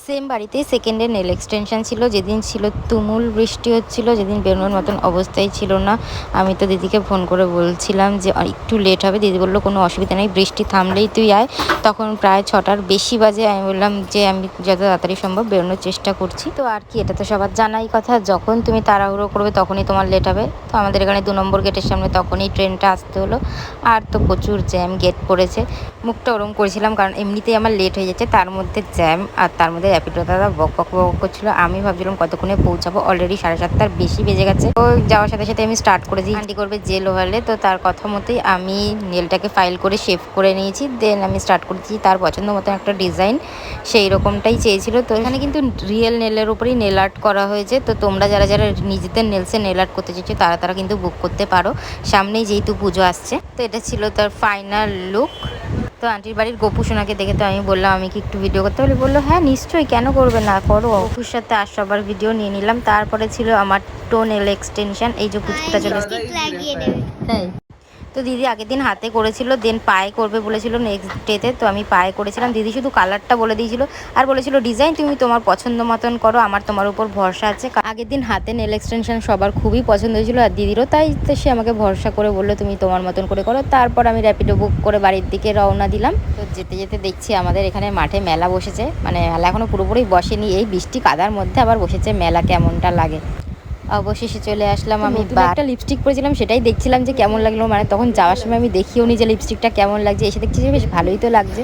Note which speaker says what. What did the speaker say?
Speaker 1: Same বাড়িতেই সেকেন্ডে nail extension ছিল। যেদিন ছিল তুমুল বৃষ্টি হচ্ছিল, যেদিন বেরোনোর মতন অবস্থাই ছিল না। আমি তো দিদিকে ফোন করে বলছিলাম যে একটু লেট হবে। দিদি বললো কোনো অসুবিধা নেই, বৃষ্টি থামলেই তুই আয়। তখন প্রায় 6টার বেশি বাজে। আমি বললাম যে আমি যত তাড়াতাড়ি সম্ভব বেরোনোর চেষ্টা করছি। তো আর কি, এটা তো সবার জানাই কথা, যখন তুমি তাড়াহুড়ো করবে তখনই তোমার লেট হবে। তো আমাদের এখানে 2 নম্বর গেটের সামনে তখনই ট্রেনটা আসতে হলো। আর তো প্রচুর জ্যাম, গেট পড়েছে। মুখটা ওরম করেছিলাম কারণ এমনিতেই আমার লেট হয়ে যাচ্ছে, তার মধ্যে জ্যাম, আর তার মধ্যে র্যাপিডো দাদা বক বক বক করছিল। আমি ভাবছিলাম কতক্ষণে পৌঁছাবো, অলরেডি 7:30-র বেশি বেজে গেছে। তো যাওয়ার সাথে সাথে আমি স্টার্ট করে দিই, আন্টি করবে জেল ওভালে। তো তার কথা মতোই আমি নেলটাকে ফাইল করে শেভ করে নিয়েছি, দেন আমি স্টার্ট করেছি। তার পছন্দ মতো একটা ডিজাইন সেই রকমটাই চেয়েছিল। তো এখানে কিন্তু রিয়েল নেলের উপরেই নেল আর্ট করা হয়েছে। তো তোমরা যারা যারা নিজেদের নেলসে নেল আর্ট করতে চাইছো তারা তারা কিন্তু বুক করতে পারো, সামনেই যেহেতু পুজো আসছে। তো এটা ছিল তার ফাইনাল লুক। তো আন্টির বাড়ির গপু সোনাকে দেখে তো আমি বললাম আমি কি একটু ভিডিও করতে বলি, বললো হ্যাঁ নিশ্চয়ই, কেন করবে না, করো। গপুর সাথে আর সবার ভিডিও নিয়ে নিলাম। তারপরে ছিল আমার টোনেল এক্সটেনশন, এই যে পুচকুটা চলে তাই। তো দিদি আগের দিন হাতে করেছিল, দেন পায়ে করবে বলেছিল নেক্সট ডেতে। তো আমি পায়ে করেছিলাম, দিদি শুধু কালারটা বলে দিয়েছিল আর বলেছিল ডিজাইন তুমি তোমার পছন্দ মতন করো, আমার তোমার উপর ভরসা আছে। আগের দিন হাতে নেল এক্সটেনশন সবার খুবই পছন্দ হয়েছিল, আর দিদিরও তাই। তো সে আমাকে ভরসা করে বললো তুমি তোমার মতন করে করো। তারপর আমি র্যাপিডো বুক করে বাড়ির দিকে রওনা দিলাম। তো যেতে যেতে দেখছি আমাদের এখানে মাঠে মেলা বসেছে, মানে মেলা এখনও পুরোপুরি বসেনি, এই বৃষ্টি কাদার মধ্যে আবার বসেছে মেলা, কেমনটা লাগে। অবশেষে চলে আসলাম। আমি একটা লিপস্টিক পরেছিলাম, সেটাই দেখছিলাম যে কেমন লাগলো, মানে তখন যাওয়ার সময় আমি দেখিও নি যে লিপস্টিকটা কেমন লাগছে, এসে দেখছি যে বেশ ভালোই তো লাগছে।